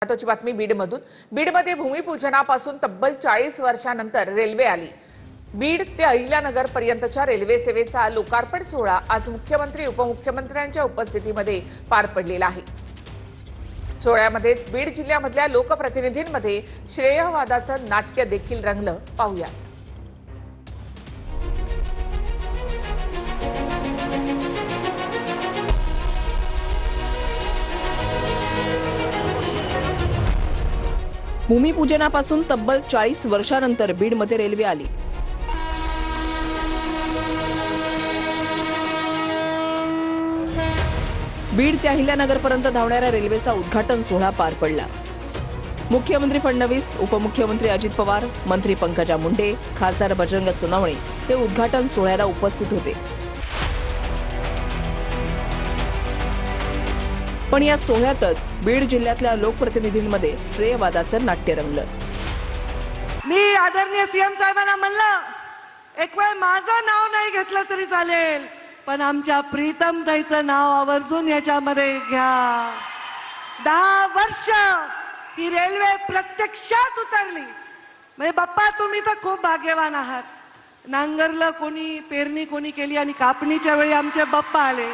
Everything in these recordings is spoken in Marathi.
महत्त्वाची बातमी बीडमधून। बीडमध्ये भूमिपूजनापासून तब्बल 40 वर्षांनंतर रेल्वे आली। बीड ते अहिल्यानगर पर्यंतच्या रेल्वे सेवेचा लोकार्पण सोहळा आज मुख्यमंत्री उपमुख्यमंत्र्यांच्या उपस्थितीमध्ये पार पडलेला आहे। सोहळ्यामध्येच बीड जिल्ह्यामधल्या लोकप्रतिनिधींमध्ये श्रेयवादाचं नाट्य देखील रंगलं। पाहूया। भूमिपूजनापासून तब्बल 40 वर्षांनंतर बीडमध्ये रेल्वे आली। बीड ते अहिल्यानगरपर्यंत धावणाऱ्या रेल्वेचा उद्घाटन सोहळा पार पडला। मुख्यमंत्री फडणवीस, उपमुख्यमंत्री अजित पवार, मंत्री पंकजा मुंडे, खासदार बजरंग सोनवणे हे उद्घाटन सोहळ्याला उपस्थित होते। पण या सोहळ्यातच बीड जिल्ह्यातल्या लोकप्रतिनिधींमध्ये श्रेयवादाचं नाट्य रंगलं। मी आदरणीय सीएम साहेबांना म्हणलं, एक वेळ माझं नाव नाही घेतलं तरी चालेल, पण आमच्या प्रीतम ताईचं नाव आवर्जून याच्यामध्ये घ्या। 10 वर्ष ही रेल्वे प्रत्यक्षात उतरली। म्हणजे बाप्पा, तुम्ही तर खूप भाग्यवान आहात। नांगरलं कोणी, पेरणी कोणी केली आणि कापणीच्या वेळी आमचे बाप्पा आले।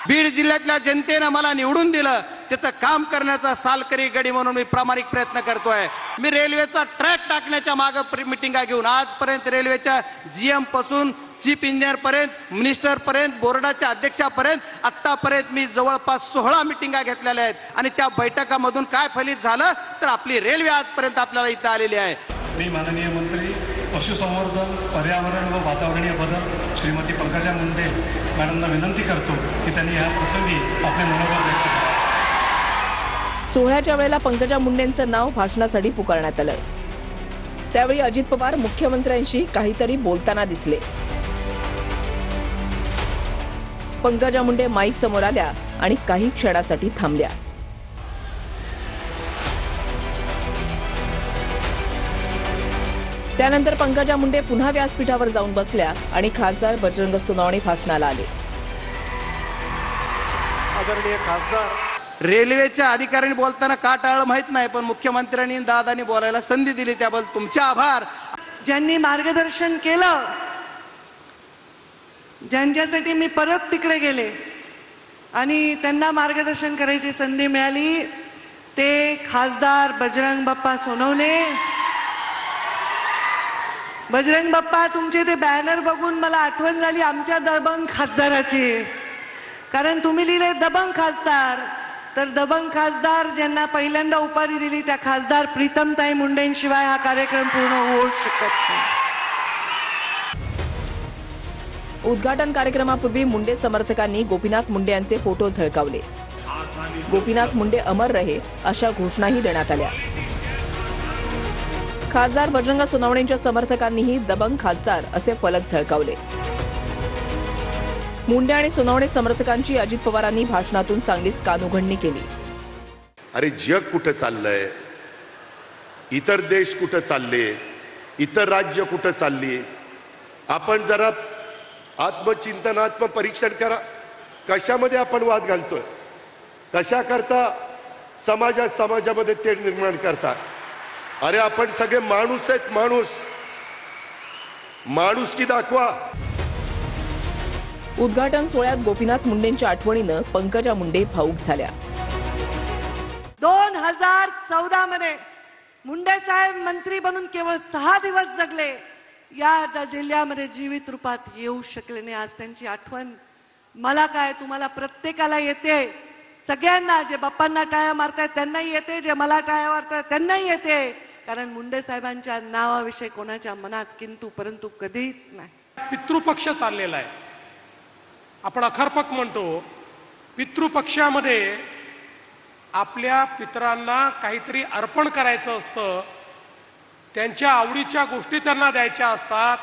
बीड जिल्ह्यातल्या जनतेने मला निवडून दिलं, त्याचं काम करण्याचा सालकरी गडी म्हणून मी प्रामाणिक प्रयत्न करतोय। मी रेल्वेचा ट्रॅक टाकण्याच्या मागे मिटिंगा घेऊन आजपर्यंत रेल्वेच्या जीएम पासून चीफ इंजिनियर पर्यंत, मिनिस्टर पर्यंत, बोर्डाच्या अध्यक्षापर्यंत आतापर्यंत मी जवळपास 16 मिटिंगा घेतलेल्या आहेत। आणि त्या बैठकामधून काय फलित झालं तर आपली रेल्वे आजपर्यंत आपल्याला इथं आलेली आहे। मी माननीय मंत्री पशुसंवर्धन, पर्यावरण व वातावरणीय बदल श्रीमती पंकजा मुंडे मॅडमना विनंती करतो की त्यांनी या प्रसंगी आपले मनोगत व्यक्त करावे। सोहळ्याच्या वेळेला पंकजा मुंडेंचं नाव भाषणासाठी पुकारण्यात आलं। त्यावेळी अजित पवार मुख्यमंत्र्यांशी काहीतरी बोलताना दिसले। पंकजा मुंडे माईक समोर आल्या आणि काही क्षणासाठी थांबल्या। त्यानंतर पंकजा मुंडे पुन्हा व्यासपीठावर जाऊन बसल्या आणि खासदार बजरंग सोनवणे भाषणाला आले। आदरणीय खासदार, रेल्वेच्या अधिकाऱ्यांनी बोलताना का टाळलं माहित नाही, पण मुख्यमंत्र्यांनी दादांनी बोलायला संधी दिली, त्याबद्दल तुमचे आभार। ज्यांनी मार्गदर्शन केलं, ज्यांच्यासाठी मी परत तिकडे गेले आणि त्यांना मार्गदर्शन करायची संधी मिळाली, ते खासदार बजरंग बाप्पा सोनवणे। बजरंग बाप्पा, तुमचे ते बॅनर बघून मला आठवण झाली आमच्या दबंग खासदाराची। कारण तुम्ही लिहिले दबंग खासदार, तर दबंग खासदार ज्यांना पहिल्यांदा उपाधी दिली त्या खासदार प्रीतमताई मुंडेंशिवाय हा कार्यक्रम पूर्ण होऊ शकत नाही। उद्घाटन कार्यक्रमापूर्वी मुंडे समर्थकांनी गोपीनाथ मुंडे यांचे फोटो झळकावले। गोपीनाथ मुंडे अमर रहे अशा घोषणाही देण्यात आल्या। खासदार बजरंग सोनवणेंच्या समर्थकांनीही दबंग खासदार असे फलक झळकावले। मुंडे आणि सोनवणे समर्थकांची अजित पवारांनी भाषणातून चांगलीच कानउघडणी केली। अरे, जग कुठं चाललंय, इतर देश कुठं चालले, इतर राज्य कुठं चालली, आपण जरा आत्मचिंतन, आत्मपरीक्षण करा। कशामध्ये आपण वाद घालतोय, कशा करता समाजामध्ये ते निर्माण करतात। अरे, आपण सगळे माणूस आहेत, माणुसकी दाखवा। उद्घाटन सोहळ्यात गोपीनाथ मुंडेंच्या आठवणीनं पंकजा मुंडे भावूक झाल्या। 2014 मध्ये मुंडे साहेब मंत्री बनून केवळ 6 दिवस जगले, या जिल्ह्यामध्ये जीवित रूपात येऊ शकले नाही। आज त्यांची आठवण मला काय, तुम्हाला प्रत्येकाला येते। सगळ्यांना, जे बाप्पांना टाळ्या मारतायत त्यांनाही येते, जे मला टाळ्या मारतायत त्यांनाही येते। कारण मुंडे साहेबांच्या नावाविषयी कोणाच्या मनात किंतु परंतु कधीच नाही। पितृपक्ष चाललेला आहे, आपण अखरपक म्हणतो। पितृपक्षामध्ये आपल्या पितरांना काहीतरी अर्पण करायचं असतं, त्यांच्या आवडीच्या गोष्टी त्यांना द्यायच्या असतात।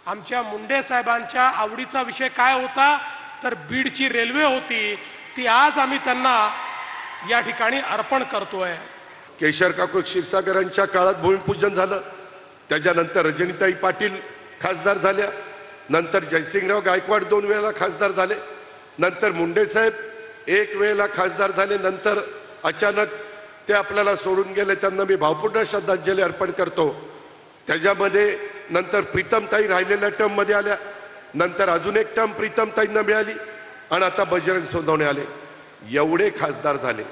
आमच्या मुंडे साहेबांच्या आवडीचा विषय काय होता तर बीडची रेल्वे होती, ती आज आम्ही त्यांना या ठिकाणी अर्पण करतोय। केशर काकू क्षीरसागरांच्या काळात भूमिपूजन झालं, त्याच्यानंतर रजनीताई पाटील खासदार झाल्या, नंतर जयसिंगराव गायकवाड 2 वेळेला खासदार झाले, नंतर मुंडे साहेब एक वेळेला खासदार झाले, नंतर अचानक ते आपल्याला सोडून गेले, त्यांना मी भावपूर्ण श्रद्धांजली अर्पण करतो. त्याच्यामध्ये नंतर प्रीतमताई राहिलेल्या टर्म मध्ये आल्या, नंतर अजून एक टर्म प्रीतमताईंना मिळाली आणि आता बजरंग सोनवणे आले. एवढे खासदार झाले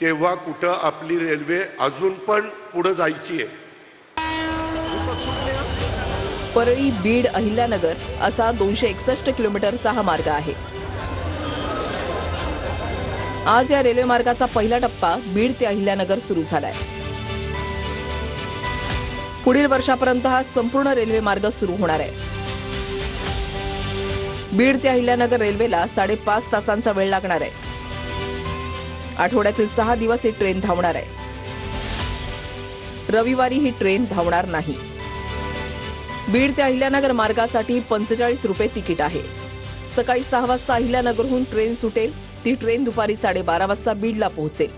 तेव्हा कुठं आपली रेल्वे अजून पण पुढे जायची आहे. परळी, बीड, अहिल्यानगर असा 261 किलोमीटरचा हा मार्ग आहे. आज या रेल्वे मार्गाचा पहिला टप्पा बीड ते अहिल्यानगर सुरू झालाय. पुढील वर्षापर्यंत हा संपूर्ण रेल्वे मार्ग सुरू होणार आहे. बीड ते अहिल्यानगर रेल्वेला 5.5 तासांचा वेळ लागणार आहे. आठवड्यातील 6 दिवस ही ट्रेन धावणार आहे. रविवारी ही ट्रेन धावणार नाही. बीड ते अहिल्यानगर मार्गासाठी 45 रुपये तिकीट आहे. सकाळी 6 वाजता अहिल्यानगरहून ट्रेन सुटेल. ती ट्रेन दुपारी 12:30 वाजता बीडला पोहोचेल.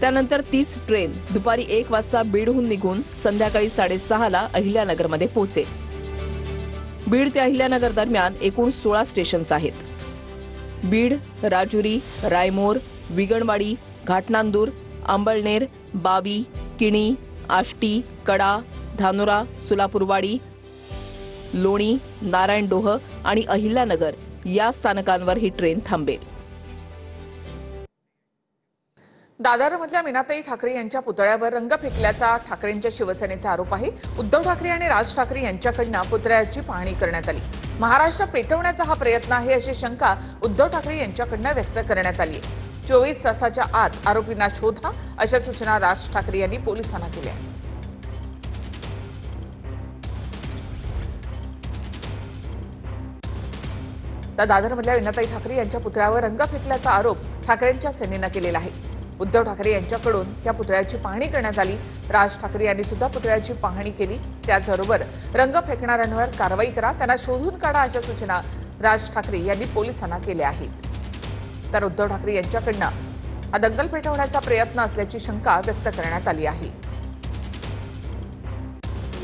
त्यानंतर तीच ट्रेन दुपारी 1 वाजता बीडहून निघून संध्याकाळी 6:30 ला अहिल्यानगरमध्ये पोहोचेल. बीड ते अहिल्यानगर दरम्यान एकूण 16 स्टेशन्स आहेत. बीड, राजुरी, रायमोर, विगणवाडी, घाटनांदूर, अंबळनेर, बावी, किणी, आष्टी, कडा, धानोरा, सोलापूरवाडी, लोणी, नारायणडोह आणि अहिल्यानगर या स्थानकांवर ही ट्रेन थांबेल. दादरमधल्या मीनाताई ठाकरे यांच्या पुतळ्यावर रंग फेकल्याचा ठाकरेंच्या शिवसेनेचा आरोप आहे. उद्धव ठाकरे आणि राज ठाकरे यांच्याकडनं पुतळ्याची पाहणी करण्यात आली. महाराष्ट्र पेटवण्याचा हा प्रयत्न आहे अशी शंका उद्धव ठाकरे यांच्याकडनं व्यक्त करण्यात आली. 24 तासाच्या आत आरोपींना शोधा अशा सूचना राज ठाकरे यांनी पोलिसांना दिल्या. तर दादरमधल्या मीनाताई ठाकरे यांच्या पुतळ्यावर रंग फेकल्याचा आरोप ठाकरेंच्या सेनेनं केलेला आहे. उद्धव ठाकरे यांच्याकडून त्या पुतळ्याची पाहणी करण्यात आली. राज ठाकरे यांनी सुद्धा पुतळ्याची पाहणी केली. त्याचबरोबर रंग फेकणाऱ्यांवर कारवाई करा, त्यांना शोधून काढा अशा सूचना राज ठाकरे यांनी पोलिसांना केल्या आहेत. तर उद्धव ठाकरे यांच्याकडनं हा दंगल पेटवण्याचा प्रयत्न असल्याची शंका व्यक्त करण्यात आली आहे.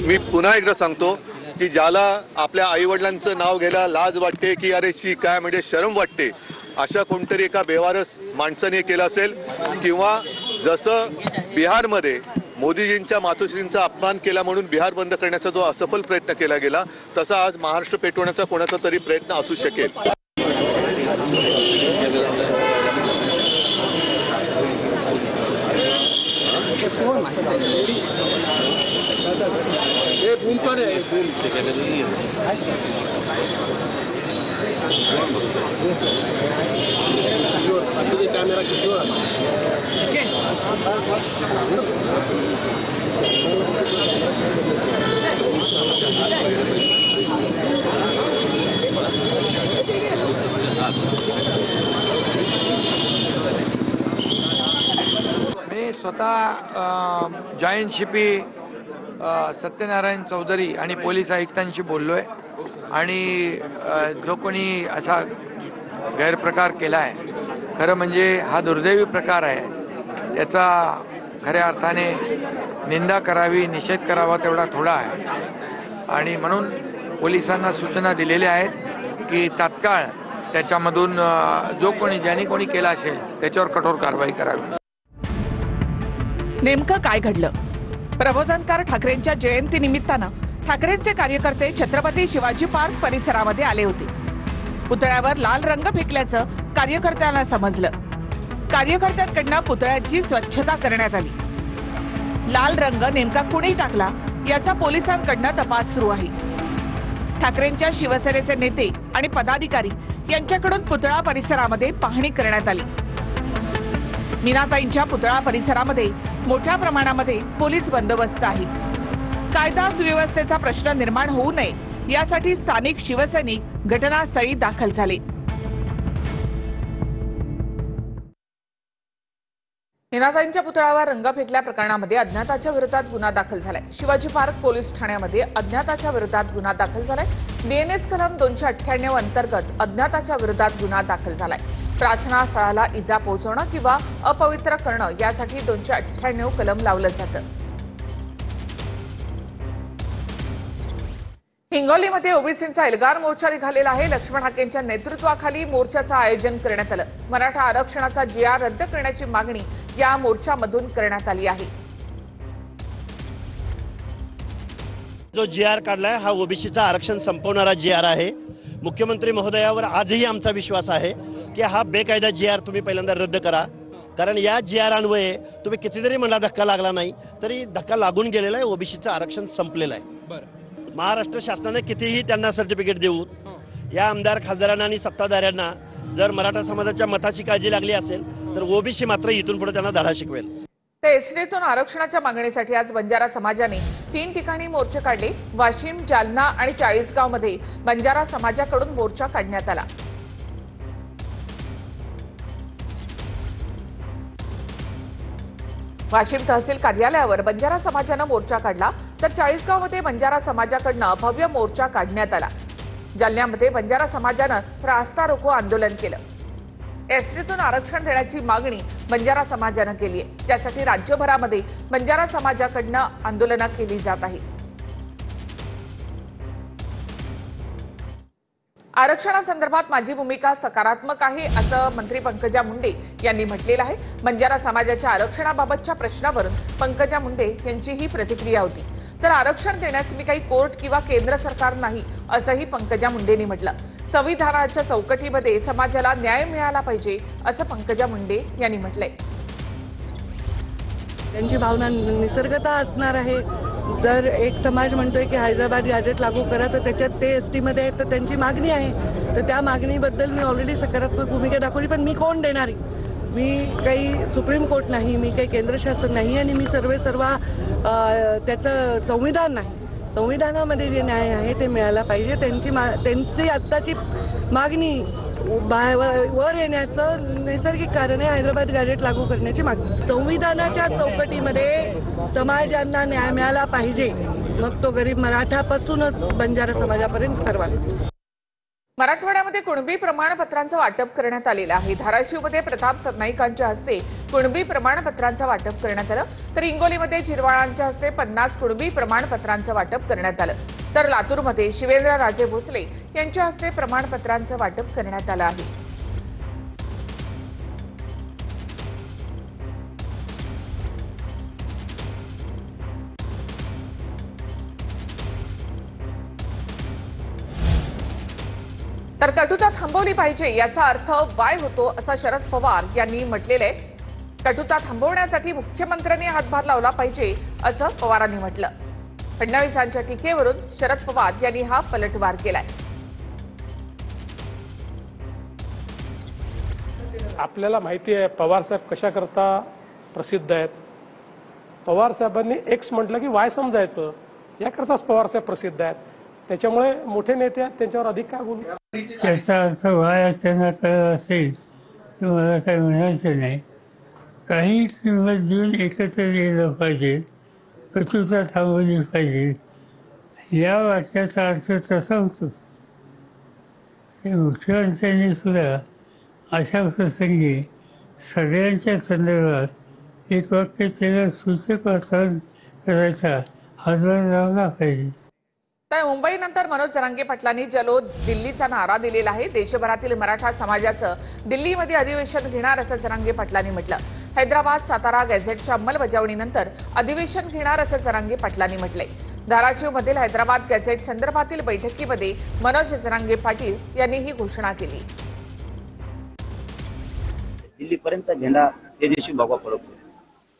मी पुन्हा एकदा सांगतो की ज्याला आपल्या आईवडिलांचं नाव घ्यायला लाज वाटते की अरे शी काय म्हणजे शरम वाटते, अशा कोणतरी एका बेवारस माणसाने केलं असेल, किंवा जसं बिहारमध्ये मोदीजींच्या मातोश्रींचा अपमान केला म्हणून बिहार बंद करण्याचा जो असफल प्रयत्न केला गेला, तसा आज महाराष्ट्र पेटवण्याचा कोणाचा तरी प्रयत्न असू शकेल. मी स्वतः जॉईंट शिपी सत्यनारायण चौधरी आणि पोलीस आयुक्तांशी बोललोय आणि जो कोणी असा गैरप्रकार केला आहे, खरं म्हणजे हा दुर्दैवी प्रकार आहे, त्याचा खऱ्या अर्थाने निंदा करावी, निषेध करावा तेवढा थोडा आहे. आणि म्हणून पोलिसांना सूचना दिलेल्या आहेत की तात्काळ त्याच्यामधून जो कोणी ज्यांनी कोणी केला असेल त्याच्यावर कठोर कारवाई करावी. नेमकं काय घडलं? प्रबोधनकार ठाकरेंच्या जयंती निमित्तानं ठाकरेंचे कार्यकर्ते छत्रपती शिवाजी पार्क परिसरामध्ये आले होते. पुतळ्यावर लाल रंग फेकल्याचं कार्यकर्त्यांना समजलं. कार्यकर्त्यांकडनं पुतळ्याची स्वच्छता करण्यात आली. लाल रंग नेमका कुणी टाकला याचा पोलिसांकडनं तपास सुरू आहे. ठाकरेंच्या शिवसेनेचे नेते आणि पदाधिकारी यांच्याकडून पुतळा परिसरामध्ये पाहणी करण्यात आली. मीनाताईंच्या पुतळा परिसरामध्ये मोठ्या प्रमाणामध्ये पोलीस बंदोबस्त आहे. कायदा सुव्यवस्थेचा प्रश्न निर्माण होऊ नये यासाठी स्थानिक शिवसैनिक घटनास्थळी दाखल झाले. मीनाताईंच्या पुतळ्यावर रंग फेकल्या प्रकरणामध्ये अज्ञाताच्या विरोधात गुन्हा दाखल झालाय. शिवाजी पार्क पोलीस ठाण्यामध्ये अज्ञाताच्या विरोधात गुन्हा दाखल झालाय. DNS कलम 298 अंतर्गत अज्ञाताच्या विरोधात गुन्हा दाखल झालाय. प्रार्थना स्थळाला इजा पोहोचवणं किंवा अपवित्र करणं यासाठी 298 कलम लावलं जातं. हिंगोलीमध्ये ओबीसींचा एल्गार मोर्चा निघालेला आहे. लक्ष्मण हाकेंच्या नेतृत्वाखाली मोर्चाचं आयोजन करण्यात आलं. मराठा आरक्षणाचा GR रद्द करण्याची मागणी या मोर्चामधून करण्यात आली आहे. जो GR काढलाय हा ओबीसीचा आरक्षण संपवणारा GR आहे. मुख्यमंत्री महोदयावर आजही आमचा विश्वास आहे की हा बेकायदा GR तुम्ही पहिल्यांदा रद्द करा. कारण या GR अन्वये तुम्ही कितीतरी मला धक्का लागला नाही तरी धक्का लागून गेलेला आहे. ओबीसीचं आरक्षण संपलेलं आहे. महाराष्ट्र शासनाने कितीही त्यांना सर्टिफिकेट देऊ, या आमदार खासदारांना आणि सत्ताधाऱ्यांना जर मराठा समाजाच्या मताची काळजी लागली असेल तर ओबीसी मात्र इथून पुढे त्यांना धडा शिकवेल. तर एसटीतून आरक्षणाच्या मागणीसाठी आज बंजारा समाजाने 3 ठिकाणी मोर्चे काढले. वाशिम, जालना आणि चाळीसगावमध्ये बंजारा समाजाकडून मोर्चा काढण्यात आला. वाशिम तहसील कार्यालयावर बंजारा समाजानं मोर्चा काढला तर चाळीसगावमध्ये बंजारा समाजाकडनं भव्य मोर्चा काढण्यात आला. जालन्यामध्ये बंजारा समाजानं रास्ता रोको आंदोलन केलं. एसटीतून आरक्षण देण्याची मागणी बंजारा समाजानं केली आहे. त्यासाठी राज्यभरामध्ये बंजारा समाजाकडनं आंदोलनं केली जात आहे. आरक्षणासंदर्भात माझी भूमिका सकारात्मक आहे असं मंत्री पंकजा मुंडे यांनी म्हटलेलं आहे. बंजारा समाजाच्या आरक्षणाबाबतच्या प्रश्नावरून पंकजा मुंडे यांची ही प्रतिक्रिया होती. तर आरक्षण देण्यास मी काही कोर्ट किंवा केंद्र सरकार नाही असंही पंकजा मुंडेंनी म्हटलं. संविधानाच्या चौकटीमध्ये समाजाला न्याय मिळाला पाहिजे असं पंकजा मुंडे यांनी म्हटलंय. त्यांची भावना निसर्गता असणार आहे. जर एक समाज म्हणतोय की हैदराबाद गॅजेट लागू करा तर त्याच्यात ते ST मध्ये आहे तर त्यांची मागणी आहे. तर त्या मागणीबद्दल मी ऑलरेडी सकारात्मक भूमिका दाखवली. पण मी कोण देणारी? मी काही सुप्रीम कोर्ट नाही, मी काही केंद्र शासन नाही आणि मी सर्व त्याचं संविधान नाही. संविधानामध्ये जे न्याय आहे ते मिळायला पाहिजे. त्यांची आत्ताची मागणी वर येण्याचं नैसर्गिक कारण आहे हैदराबाद गॅजेट लागू करण्याची मागणी. संविधानाच्या चौकटीमध्ये समाजांना न्याय मिळाला पाहिजे. मग तो गरीब मराठापासूनच बंजारा समाजापर्यंत सर्वांना. मराठवाड्यामध्ये कुणबी प्रमाणपत्रांचं वाटप करण्यात आलेलं आहे. धाराशिवमध्ये प्रताप सरनाईकांच्या हस्ते कुणबी प्रमाणपत्रांचं वाटप करण्यात आलं. तर हिंगोलीमध्ये झिरवाळांच्या हस्ते 50 कुणबी प्रमाणपत्रांचं वाटप करण्यात आलं. तर लातूरमध्ये शिवेंद्र राजे भोसले यांच्या हस्ते प्रमाणपत्रांचं वाटप करण्यात आलं आहे. तर कटुता थांबवली पाहिजे याचा अर्थ वाय होतो असं शरद पवार यांनी म्हटलेलं आहे. कटुता थांबवण्यासाठी मुख्यमंत्र्यांनी हातभार लावला पाहिजे असं पवारांनी म्हटलं. फडणवीसांच्या टीकेवरून शरद पवार यांनी हा पलटवार केलाय. आपल्याला माहिती आहे पवार साहेब कशा करता प्रसिद्ध आहेत. पवार साहेबांनी एक्स म्हटलं की वाय समजायचं, याकरताच पवार साहेब प्रसिद्ध आहेत. त्याच्यामुळे मोठे नेते आहेत त्यांच्यावर अधिक काय बोलू. त्याचा अर्थ वाय त्यांना कळत असेल तर मला काही म्हणायचं नाही. काही किंमत देऊन एकत्र गेलं पाहिजे, कटुता थांबवली पाहिजे या वाक्याचा अर्थ तसा होतो. मुख्यमंत्र्यांनी सुद्धा अशा प्रसंगी सगळ्यांच्या संदर्भात एक वाक्य त्याला सूचक वातावरण करायचा हातभार लावला पाहिजे. तर मुंबईनंतर मनोज जरांगे पाटलांनी चलो दिल्लीचा नारा दिलेला आहे. देशभरातील मराठा समाजाचं दिल्लीमध्ये अधिवेशन घेणार असं जरांगे पाटलांनी म्हटलं. हैदराबाद सातारा गॅझेटच्या अंमलबजावणीनंतर अधिवेशन घेणार असं जरांगे पाटलांनी म्हटलंय. धाराशिवमधील हैदराबाद गॅझेट संदर्भातील बैठकीमध्ये मनोज जरांगे पाटील यांनी ही घोषणा केली. दिल्लीपर्यंत झेंडा त्या दिवशी भगवा फडकतो.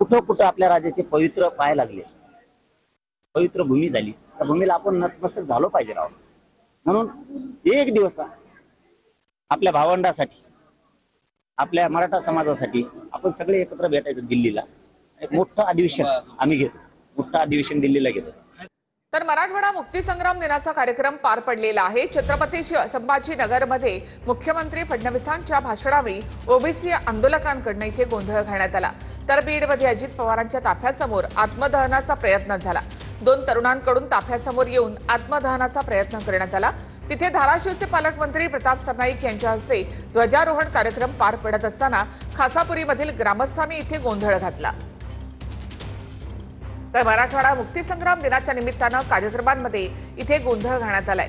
कुठं कुठं आपल्या राज्याचे पवित्र पाय लागले, पवित्र भूमी झाली, त्या भूमीला आपण नतमस्तक झालो पाहिजे राव. म्हणून एक दिवस आपल्या भावंडासाठी, आपल्या मराठा समाजासाठी आपण सगळे एकत्र भेटायचं दिल्लीला. एक मोठं अधिवेशन आम्ही घेतो, मोठं अधिवेशन दिल्लीला घेतो. तर मराठवाडा मुक्तीसंग्राम दिनाचा कार्यक्रम पार पडलेला आहे. छत्रपती संभाजीनगरमध्ये मुख्यमंत्री फडणवीसांच्या भाषणावेळी ओबीसी आंदोलकांकडून इथे गोंधळ घालण्यात आला. तर बीडमध्ये अजित पवारांच्या ताफ्यासमोर आत्मदहनाचा प्रयत्न झाला. 2 तरुणांकडून ताफ्यासमोर येऊन आत्मदहनाचा प्रयत्न करण्यात आला. तिथे धाराशिवचे पालकमंत्री प्रताप सरनाईक यांच्या हस्ते ध्वजारोहण कार्यक्रम पार पडत असताना खासापुरीमधील ग्रामस्थांनी इथे गोंधळ घातला. तर मराठवाडा मुक्तीसंग्राम दिनाच्या निमित्तानं कार्यक्रमांमध्ये इथे गोंधळ घालण्यात आलाय.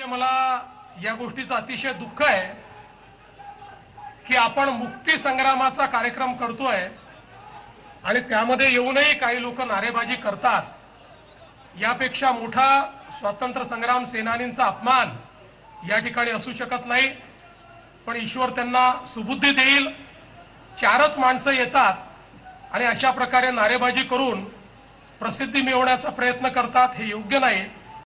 मला या गोष्टीचं अतिशय दुःख आहे की आपण मुक्ती संग्रामाचा कार्यक्रम करतोय आणि त्यामध्ये येऊनही काही लोक नारेबाजी करतात. यापेक्षा मोठा स्वातंत्र्य संग्राम सेनानींचा अपमान या ठिकाणी असू शकत नाही. पण ईश्वर त्यांना सुबुद्धी देईल. 4च माणसं येतात आणि अशा प्रकारे नारेबाजी करून प्रसिद्धी मिळवण्याचा प्रयत्न करतात. हे योग्य नाही.